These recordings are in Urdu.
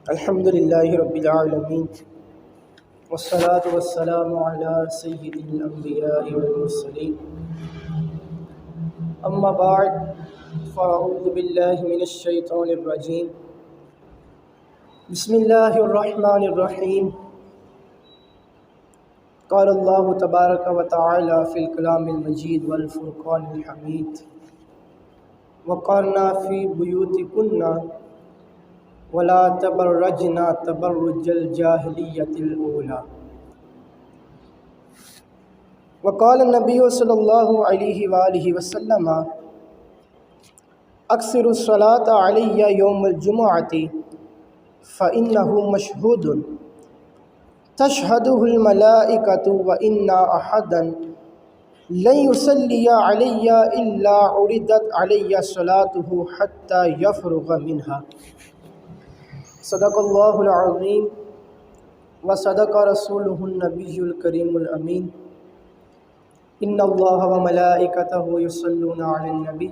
الحمد للہ رب العالمین والصلاة والسلام علی سید الانبیاء والمرسلین اما بعد فاعوذ باللہ من الشیطان الرجیم بسم اللہ الرحمن الرحیم قال اللہ تبارک و تعالی فی الکلام المجید والفرقان الحمید وقرنا فی بیوتکن ولا تبرجنا تبرج الجاہلیت الاولی وقال النبی صلی اللہ علیہ وآلہ وسلم اکثر الصلاة علی یوم الجمعۃ فإنہ مشہود تشہدہ الملائکۃ وإن احدا لن یصلی علی الا عرضت علی صلاته حتی یفرغ منها صدق اللہ العظیم وصدق رسولہ النبی الکریم الامین ان اللہ وملائکتہ یصلون علی النبی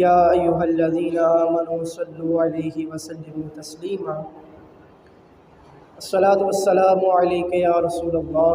یا ایہا الذین آمنوا صلوا علیہ وسلموا تسلیما الصلاۃ والسلام علیک یا رسول اللہ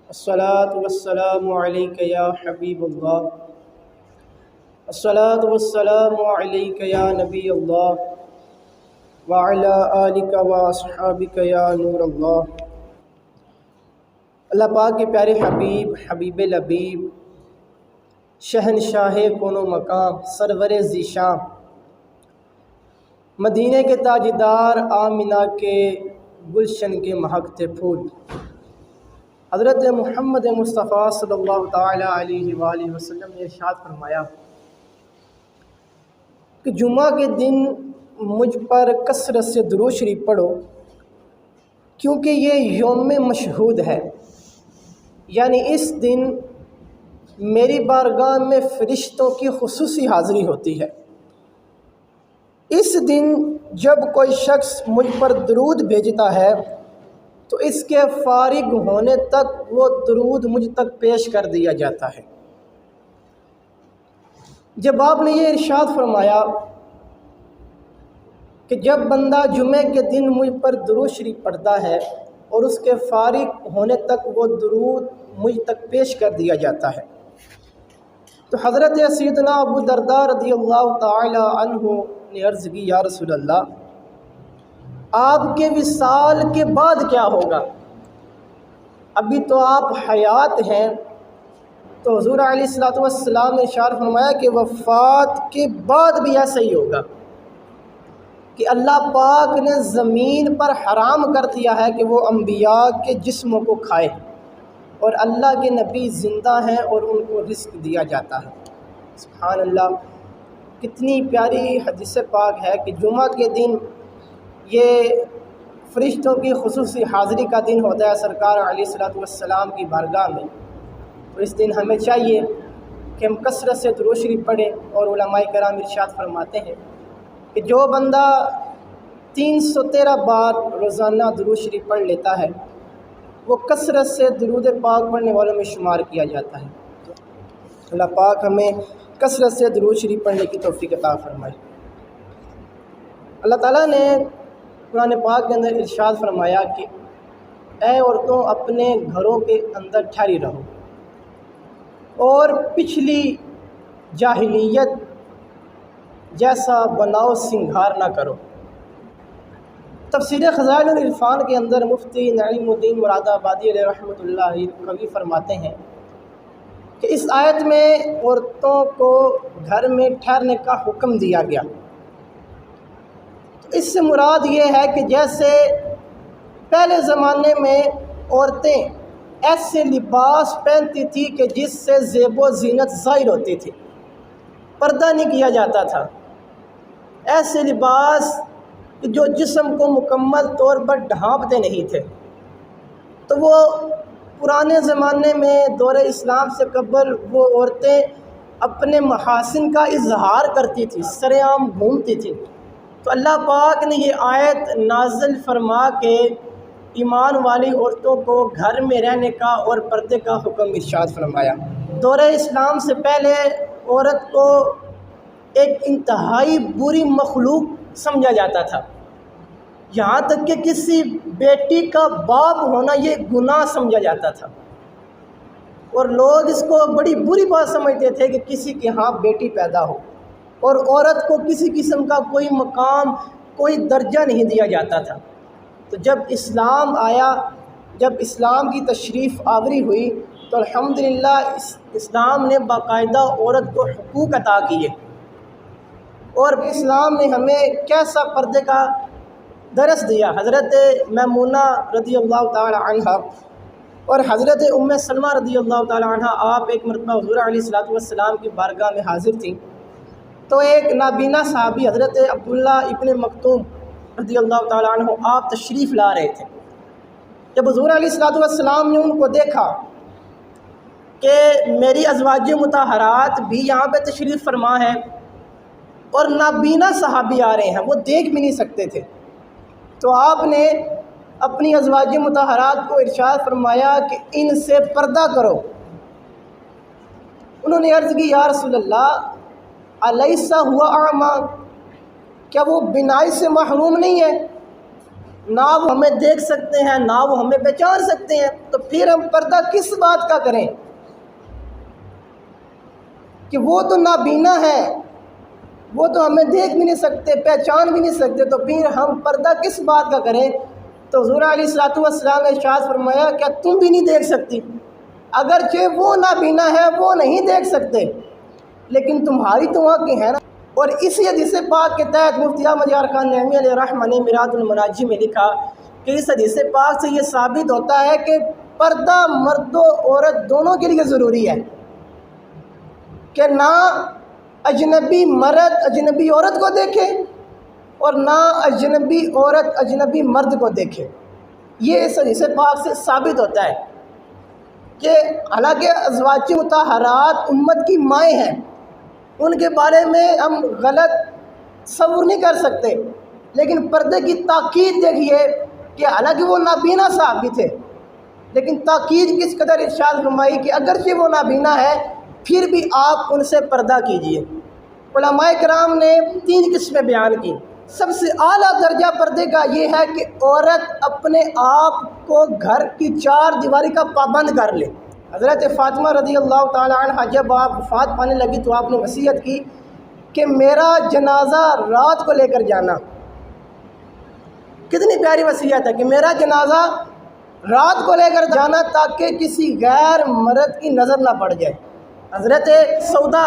الصلاۃ والسلام علیک یا حبیب اللہ الصلاۃ والسلام علیک یا نبی اللہ وعلی آلک واصحابک یا نور اللہ۔ اللہ پاک کے پیارے حبیب حبیب لبیب شہنشاہ کون و مقام سرور ذیشان مدینہ کے تاجدار آمنہ کے گلشن کے مہکتے پھول حضرت محمد مصطفیٰ صلی اللہ تعالی علیہ وآلہ وسلم نے ارشاد فرمایا کہ جمعہ کے دن مجھ پر کثرت سے درود شریف پڑھو کیونکہ یہ یوم مشہود ہے، یعنی اس دن میری بارگاہ میں فرشتوں کی خصوصی حاضری ہوتی ہے۔ اس دن جب کوئی شخص مجھ پر درود بھیجتا ہے تو اس کے فارغ ہونے تک وہ درود مجھ تک پیش کر دیا جاتا ہے۔ جب آپ نے یہ ارشاد فرمایا کہ جب بندہ جمعے کے دن مجھ پر درود شریف پڑھتا ہے اور اس کے فارغ ہونے تک وہ درود مجھ تک پیش کر دیا جاتا ہے، تو حضرت سیدنا ابو درداء رضی اللہ تعالی عنہ نے عرض کی یا رسول اللہ آپ کے وصال کے بعد کیا ہوگا؟ ابھی تو آپ حیات ہیں۔ تو حضور علیہ الصلوۃ والسلام نے ارشاد فرمایا کہ وفات کے بعد بھی ایسا ہی ہوگا کہ اللہ پاک نے زمین پر حرام کر دیا ہے کہ وہ انبیاء کے جسموں کو کھائے، اور اللہ کے نبی زندہ ہیں اور ان کو رزق دیا جاتا ہے۔ سبحان اللہ، کتنی پیاری حدیث پاک ہے کہ جمعہ کے دن یہ فرشتوں کی خصوصی حاضری کا دن ہوتا ہے سرکار علیہ الصلوۃ والسلام کی بارگاہ میں۔ تو اس دن ہمیں چاہیے کہ ہم کثرت سے درود شریف پڑھیں، اور علماء کرام ارشاد فرماتے ہیں کہ جو بندہ 313 بار روزانہ درود شریف پڑھ لیتا ہے وہ کثرت سے درود پاک پڑھنے والوں میں شمار کیا جاتا ہے۔ تو اللہ پاک ہمیں کثرت سے درود شریف پڑھنے کی توفیق عطا فرمائے۔ اللہ تعالیٰ نے قرآن پاک کے اندر ارشاد فرمایا کہ اے عورتوں اپنے گھروں کے اندر ٹھہری رہو اور پچھلی جاہلیت جیسا بناؤ سنگھار نہ کرو۔ تفسیر خزائن العرفان کے اندر مفتی نعیم الدین مراد آبادی علیہ رحمۃ اللہ قوی فرماتے ہیں کہ اس آیت میں عورتوں کو گھر میں ٹھہرنے کا حکم دیا گیا۔ تو اس سے مراد یہ ہے کہ جیسے پہلے زمانے میں عورتیں ایسے لباس پہنتی تھی کہ جس سے زیب و زینت ظاہر ہوتی تھی، پردہ نہیں کیا جاتا تھا، ایسے لباس جو جسم کو مکمل طور پر ڈھانپتے نہیں تھے، تو وہ پرانے زمانے میں دور اسلام سے قبل وہ عورتیں اپنے محاسن کا اظہار کرتی تھی، سر عام گھومتی تھی۔ تو اللہ پاک نے یہ آیت نازل فرما کے ایمان والی عورتوں کو گھر میں رہنے کا اور پردے کا حکم ارشاد فرمایا۔ دور اسلام سے پہلے عورت کو ایک انتہائی بری مخلوق سمجھا جاتا تھا، یہاں تک کہ کسی بیٹی کا باپ ہونا یہ گناہ سمجھا جاتا تھا، اور لوگ اس کو بڑی بری بات سمجھتے تھے کہ کسی کے ہاں بیٹی پیدا ہو، اور عورت کو کسی قسم کا کوئی مقام، کوئی درجہ نہیں دیا جاتا تھا۔ تو جب اسلام آیا، جب اسلام کی تشریف آوری ہوئی، تو الحمدللہ اسلام نے باقاعدہ عورت کو حقوق عطا کیے، اور اسلام نے ہمیں کیسا پردے کا درس دیا۔ حضرت میمونہ رضی اللہ تعالی عنہ اور حضرت ام سلمہ رضی اللہ تعالی عنہ، آپ ایک مرتبہ حضور علیہ السلام کی بارگاہ میں حاضر تھیں، تو ایک نابینا صحابی حضرت عبداللہ ابن مکتوم رضی اللہ تعالی عنہ آپ تشریف لا رہے تھے۔ جب حضور علیہ السلام نے ان کو دیکھا کہ میری ازواج مطہرات بھی یہاں پہ تشریف فرما ہے اور نابینا صحابی آ رہے ہیں، وہ دیکھ بھی نہیں سکتے تھے، تو آپ نے اپنی ازواج مطہرات کو ارشاد فرمایا کہ ان سے پردہ کرو۔ انہوں نے عرض کی یا رسول اللہ الیس ہوا اعمی، کیا وہ بینائی سے محروم نہیں ہے؟ نہ وہ ہمیں دیکھ سکتے ہیں، نہ وہ ہمیں پہچان سکتے ہیں، تو پھر ہم پردہ کس بات کا کریں کہ وہ تو نابینا ہے، وہ تو ہمیں دیکھ بھی نہیں سکتے، پہچان بھی نہیں سکتے، تو پھر ہم پردہ کس بات کا کریں؟ تو حضور علیہ السلام نے ارشاد فرمایا کیا تم بھی نہیں دیکھ سکتی؟ اگرچہ وہ نابینا ہے، وہ نہیں دیکھ سکتے، لیکن تمہاری تو آنکھیں ہیں نا۔ اور اسی حدیث پاک کے تحت مفتی احمد یار خان نعیمی علیہ رحمہ نے میرات المناجی میں لکھا کہ اس حدیث پاک سے یہ ثابت ہوتا ہے کہ پردہ مرد و عورت دونوں کے لیے ضروری ہے، کہ نہ اجنبی مرد اجنبی عورت کو دیکھے اور نہ اجنبی عورت اجنبی مرد کو دیکھے۔ یہ اس حدیث پاک سے ثابت ہوتا ہے کہ حالانکہ ازواج مطہرات امت کی مائیں ہیں، ان کے بارے میں ہم غلط تصور نہیں کر سکتے، لیکن پردے کی تاکید دیکھیے کہ حالانکہ وہ نابینا صحابی تھے، لیکن تاکید کس قدر ارشاد فرمائی کہ اگرچہ وہ نابینا ہے پھر بھی آپ ان سے پردہ کیجیے۔ علماء کرام نے 3 قسمیں بیان کی۔ سب سے اعلیٰ درجہ پردے کا یہ ہے کہ عورت اپنے آپ کو گھر کی 4 دیواری کا پابند کر لے۔ حضرت فاطمہ رضی اللہ تعالی عنہ جب آپ وفات پانے لگی تو آپ نے وصیت کی کہ میرا جنازہ رات کو لے کر جانا۔ کتنی پیاری وصیت ہے کہ میرا جنازہ رات کو لے کر جانا تاکہ کسی غیر مرد کی نظر نہ پڑ جائے۔ حضرت سودا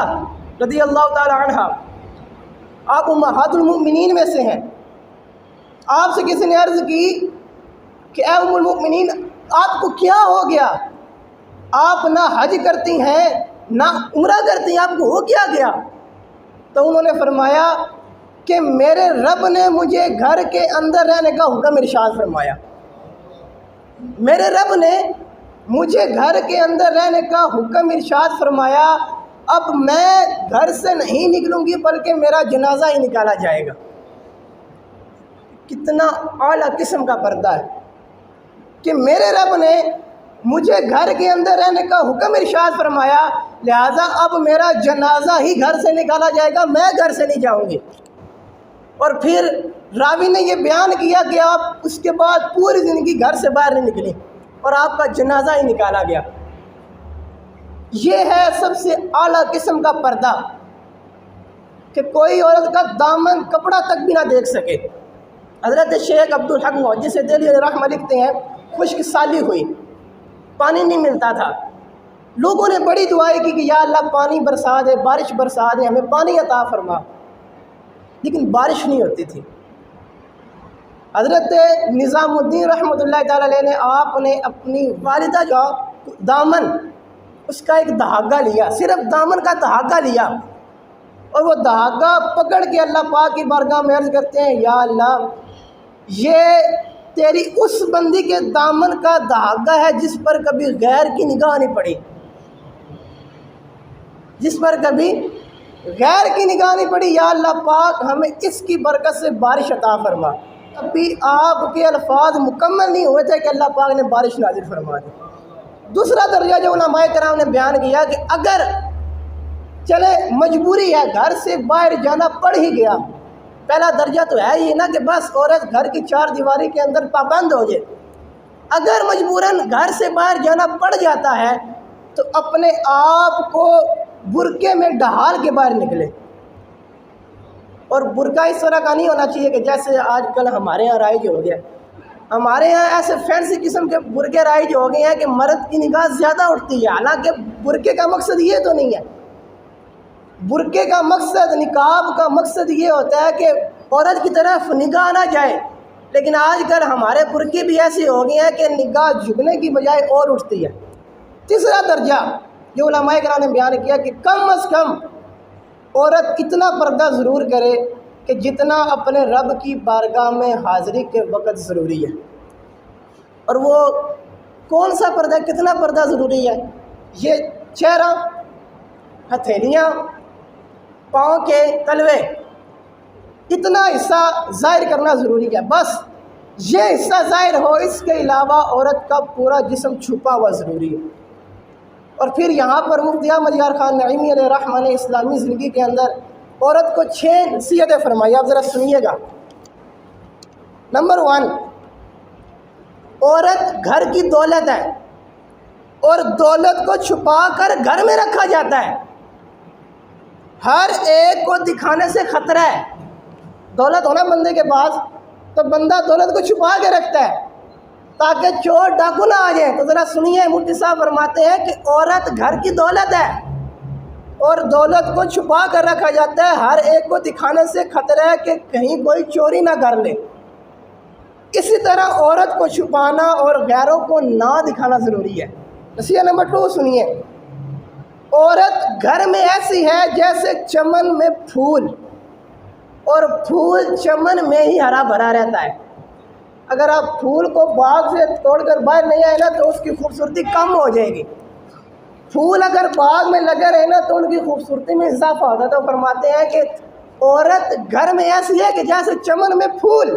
رضی اللہ تعالی عنہ، آپ امہات المؤمنین میں سے ہیں، آپ سے کسی نے عرض کی کہ اے ام المؤمنین آپ کو کیا ہو گیا؟ آپ نہ حج کرتی ہیں نہ عمرہ کرتی ہیں، آپ کو ہو کیا گیا؟ تو انہوں نے فرمایا کہ میرے رب نے مجھے گھر کے اندر رہنے کا حکم ارشاد فرمایا، میرے رب نے مجھے گھر کے اندر رہنے کا حکم ارشاد فرمایا، اب میں گھر سے نہیں نکلوں گی بلکہ میرا جنازہ ہی نکالا جائے گا۔ کتنا اعلیٰ قسم کا پردہ ہے کہ میرے رب نے مجھے گھر کے اندر رہنے کا حکم ارشاد فرمایا، لہذا اب میرا جنازہ ہی گھر سے نکالا جائے گا، میں گھر سے نہیں جاؤں گی۔ اور پھر راوی نے یہ بیان کیا کہ آپ اس کے بعد پوری زندگی گھر سے باہر نہیں نکلے اور آپ کا جنازہ ہی نکالا گیا۔ یہ ہے سب سے اعلیٰ قسم کا پردہ کہ کوئی عورت کا دامن کپڑا تک بھی نہ دیکھ سکے۔ حضرت شیخ عبدالحق محدث دہلوی علیہ رحمہ لکھتے ہیں خشک سالی ہوئی، پانی نہیں ملتا تھا، لوگوں نے بڑی دعائیں کی کہ یا اللہ پانی برسا دے، بارش برسا دے، ہمیں پانی عطا فرما، لیکن بارش نہیں ہوتی تھی۔ حضرت نظام الدین رحمۃ اللہ تعالی علیہ نے آپ نے اپنی والدہ کا دامن، اس کا ایک دھاگا لیا، صرف دامن کا دھاگا لیا، اور وہ دھاگا پکڑ کے اللہ پاک کی بارگاہ میں عرض کرتے ہیں یا اللہ یہ تیری اس بندی کے دامن کا دھاگا ہے جس پر کبھی غیر کی نگاہ نہیں پڑی، جس پر کبھی غیر کی نگاہ نہیں پڑی، یا اللہ پاک ہمیں اس کی برکت سے بارش عطا فرما۔ ابھی آپ کے الفاظ مکمل نہیں ہوئے تھے کہ اللہ پاک نے بارش نازل فرما دی۔ دوسرا درجہ جو علماء کرام نے بیان کیا کہ اگر چلے مجبوری ہے، گھر سے باہر جانا پڑ ہی گیا، پہلا درجہ تو ہے یہ نا کہ بس عورت گھر کی چار دیواری کے اندر پابند ہو جائے. اگر مجبوراً گھر سے باہر جانا پڑ جاتا ہے تو اپنے آپ کو برقعے میں ڈھال کے باہر نکلے. اور برقع اس طرح کا نہیں ہونا چاہیے کہ جیسے آج کل ہمارے یہاں رائج ہو گیا. ہمارے یہاں ایسے فینسی قسم کے برقعے رائج ہو گئے ہیں کہ مرد کی نگاہ زیادہ اٹھتی ہے، حالانکہ برقعے کا مقصد یہ تو نہیں ہے. برقعے کا مقصد، نقاب کا مقصد یہ ہوتا ہے کہ عورت کی طرف نگاہ نہ جائے. لیکن آج کل ہمارے برقعے بھی ایسے ہو گئے ہیں کہ نگاہ جھکنے کی بجائے اور اٹھتی ہے. تیسرا درجہ جو علماء کرام نے بیان کیا کہ کم از کم عورت اتنا پردہ ضرور کرے کہ جتنا اپنے رب کی بارگاہ میں حاضری کے وقت ضروری ہے. اور وہ کون سا پردہ، کتنا پردہ ضروری ہے؟ یہ چہرہ، ہتھیلیاں، پاؤں کے تلوے، اتنا حصہ ظاہر کرنا ضروری ہے. بس یہ حصہ ظاہر ہو، اس کے علاوہ عورت کا پورا جسم چھپا ہوا ضروری ہے. اور پھر یہاں پر مفتی احمد یار خان نعیمی علیہ رحمہ نے اسلامی زندگی کے اندر عورت کو 6 نصیحتیں فرمائی. آپ ذرا سنیے گا. نمبر 1، عورت گھر کی دولت ہے اور دولت کو چھپا کر گھر میں رکھا جاتا ہے. ہر ایک کو دکھانے سے خطرہ ہے. دولت ہونا بندے کے پاس تو بندہ دولت کو چھپا کے رکھتا ہے تاکہ چور ڈاکو نہ آ جائیں. تو ذرا سنیے، مفتی صاحب فرماتے ہیں کہ عورت گھر کی دولت ہے اور دولت کو چھپا کر رکھا جاتا ہے. ہر ایک کو دکھانے سے خطرہ ہے کہ کہیں کوئی چوری نہ کر لے. اسی طرح عورت کو چھپانا اور غیروں کو نہ دکھانا ضروری ہے. نصیحت نمبر 2 سنیے، عورت گھر میں ایسی ہے جیسے چمن میں پھول، اور پھول چمن میں ہی ہرا بھرا رہتا ہے. اگر آپ پھول کو باغ سے توڑ کر باہر نہیں آئے نا تو اس کی خوبصورتی کم ہو جائے گی. پھول اگر باغ میں لگے رہے نا تو ان کی خوبصورتی میں اضافہ ہوتا ہے. تو فرماتے ہیں کہ عورت گھر میں ایسی ہے کہ جیسے چمن میں پھول،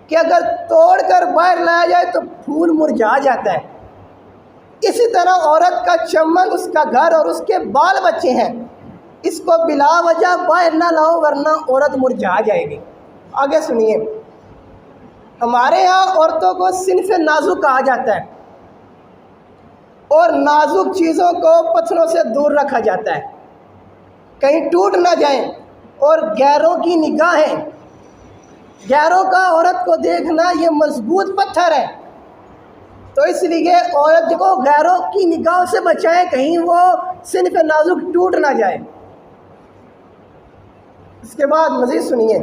کہ اگر توڑ کر باہر لایا جائے تو پھول مرجھا جاتا ہے. اسی طرح عورت کا چمن اس کا گھر اور اس کے بال بچے ہیں، اس کو بلا وجہ باہر نہ لاؤ ورنہ عورت مرجھا جائے گی. آگے سنیے، ہمارے ہاں عورتوں کو صنف نازک کہا جاتا ہے اور نازک چیزوں کو پتھروں سے دور رکھا جاتا ہے کہیں ٹوٹ نہ جائیں. اور غیروں کی نگاہیں، غیروں کا عورت کو دیکھنا یہ مضبوط پتھر ہے. تو اس لیے عورت کو غیروں کی نگاہوں سے بچائیں، کہیں وہ صنف نازک ٹوٹ نہ جائے. اس کے بعد مزید سنیے،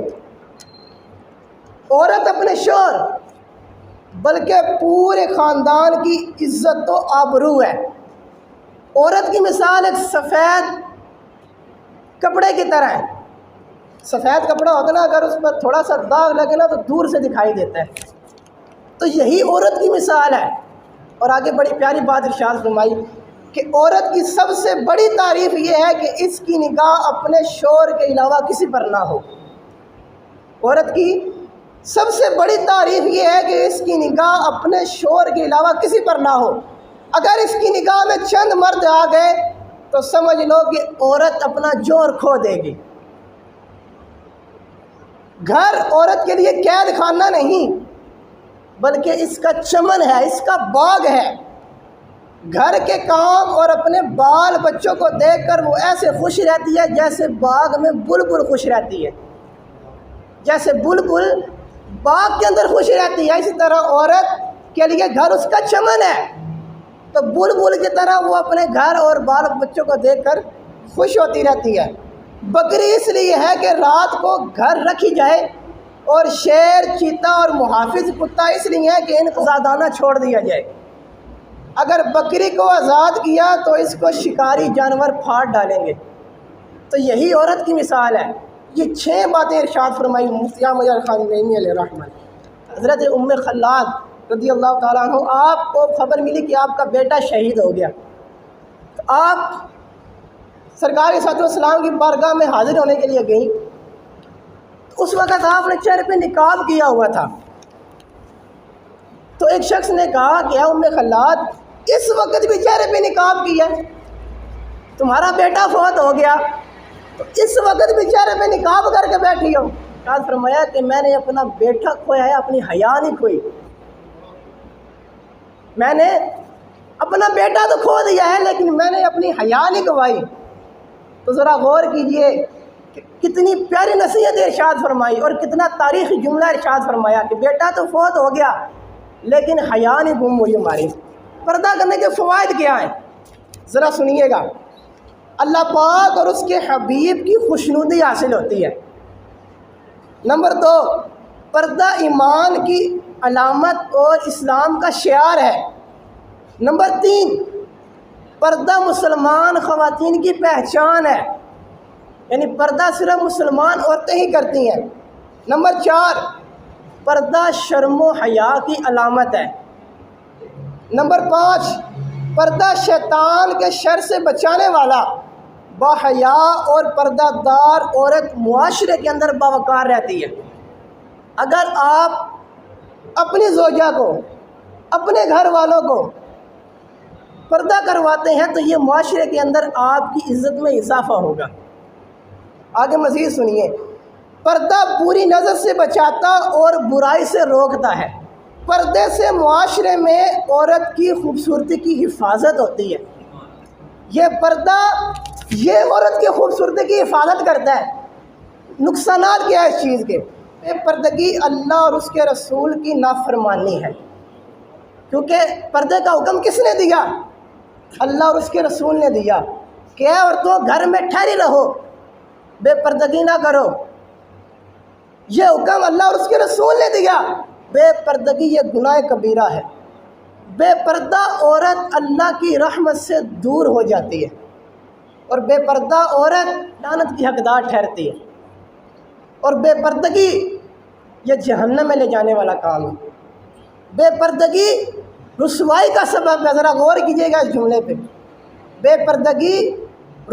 عورت اپنے شوہر بلکہ پورے خاندان کی عزت و آبرو ہے. عورت کی مثال ایک سفید کپڑے کی طرح ہے. سفید کپڑا ہوتا ہے نا، اگر اس پر تھوڑا سا داغ لگے نا تو دور سے دکھائی دیتا ہے. تو یہی عورت کی مثال ہے. اور آگے بڑی پیاری بات ارشاد فرمائی کہ عورت کی سب سے بڑی تعریف یہ ہے کہ اس کی نگاہ اپنے شوہر کے علاوہ کسی پر نہ ہو. عورت کی سب سے بڑی تعریف یہ ہے کہ اس کی نگاہ اپنے شوہر کے علاوہ کسی پر نہ ہو. اگر اس کی نگاہ میں چند مرد آ گئے تو سمجھ لو کہ عورت اپنا جوہر کھو دے گی. گھر عورت کے لیے قید خانہ نہیں بلکہ اس کا چمن ہے، اس کا باغ ہے. گھر کے کام اور اپنے بال بچوں کو دیکھ کر وہ ایسے خوش رہتی ہے جیسے باغ میں بلبل خوش رہتی ہے. جیسے بلبل باغ کے اندر خوش رہتی ہے، اسی طرح عورت کے لیے گھر اس کا چمن ہے. تو بلبل کی طرح وہ اپنے گھر اور بال بچوں کو دیکھ کر خوش ہوتی رہتی ہے. بکری اس لیے ہے کہ رات کو گھر رکھی جائے، اور شیر، چیتا اور محافظ کتا اس لیے ہے کہ ان کو آزادانہ چھوڑ دیا جائے. اگر بکری کو آزاد کیا تو اس کو شکاری جانور پھاڑ ڈالیں گے. تو یہی عورت کی مثال ہے. یہ 6 باتیں ارشاد فرمائی مفتی احمد یار خان نعیمی علیہ رحمہ. حضرت ام خلاد رضی اللہ تعالیٰ عنہ، آپ کو خبر ملی کہ آپ کا بیٹا شہید ہو گیا. تو آپ سرکار صلی اللہ علیہ وسلم کی بارگاہ میں حاضر ہونے کے لیے گئیں. اس وقت آپ نے چہرے پہ نقاب کیا ہوا تھا. تو ایک شخص نے کہا کہ ام خلاد، اس وقت بھی چہرے پہ نقاب کیا، تمہارا بیٹا فوت ہو گیا تو اس وقت بیچارے پہ نقاب کر کے بیٹھی ہو. ارشاد فرمایا کہ میں نے اپنا بیٹا کھویا ہے، اپنی حیا نہیں کھوئی. میں نے اپنا بیٹا تو کھو دیا ہے لیکن میں نے اپنی حیا نہیں گوائی. تو ذرا غور کیجئے کہ کتنی پیاری نصیحت ارشاد فرمائی اور کتنا تاریخی جملہ ارشاد فرمایا کہ بیٹا تو فوت ہو گیا لیکن حیا نہیں گم ہوئی ہماری. پردہ کرنے کے فوائد کیا ہیں ذرا سنیے گا. اللہ پاک اور اس کے حبیب کی خوشنودی حاصل ہوتی ہے. نمبر 2، پردہ ایمان کی علامت اور اسلام کا شعار ہے. نمبر 3، پردہ مسلمان خواتین کی پہچان ہے، یعنی پردہ صرف مسلمان عورتیں ہی کرتی ہیں. نمبر 4، پردہ شرم و حیا کی علامت ہے. نمبر 5، پردہ شیطان کے شر سے بچانے والا. باحیا اور پردہ دار عورت معاشرے کے اندر باوقار رہتی ہے. اگر آپ اپنی زوجہ کو، اپنے گھر والوں کو پردہ کرواتے ہیں تو یہ معاشرے کے اندر آپ کی عزت میں اضافہ ہوگا. آگے مزید سنیے. پردہ پوری نظر سے بچاتا اور برائی سے روکتا ہے. پردے سے معاشرے میں عورت کی خوبصورتی کی حفاظت ہوتی ہے. یہ پردہ یہ عورت کی خوبصورتی کی حفاظت کرتا ہے. نقصانات کیا ہے اس چیز کے؟ بے پردگی اللہ اور اس کے رسول کی نافرمانی ہے، کیونکہ پردے کا حکم کس نے دیا؟ اللہ اور اس کے رسول نے دیا کہ اے عورتوں گھر میں ٹھہری رہو، بے پردگی نہ کرو. یہ حکم اللہ اور اس کے رسول نے دیا. بے پردگی یہ گناہ کبیرہ ہے. بے پردہ عورت اللہ کی رحمت سے دور ہو جاتی ہے اور بے پردہ عورت لعنت کی حقدار ٹھہرتی ہے. اور بے پردگی یہ جہنم میں لے جانے والا کام ہے. بے پردگی رسوائی کا سبب ہے. ذرا غور کیجیے گا اس جملے پہ. بے پردگی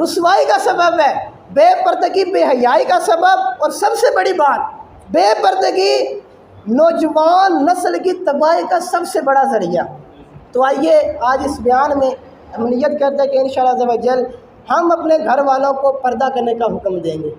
رسوائی کا سبب ہے، بے پردگی بے حیائی کا سبب، اور سب سے بڑی بات بے پردگی نوجوان نسل کی تباہی کا سب سے بڑا ذریعہ. تو آئیے آج اس بیان میں ہم نیت کرتے ہیں کہ انشاءاللہ عز و جل ہم اپنے گھر والوں کو پردہ کرنے کا حکم دیں گے.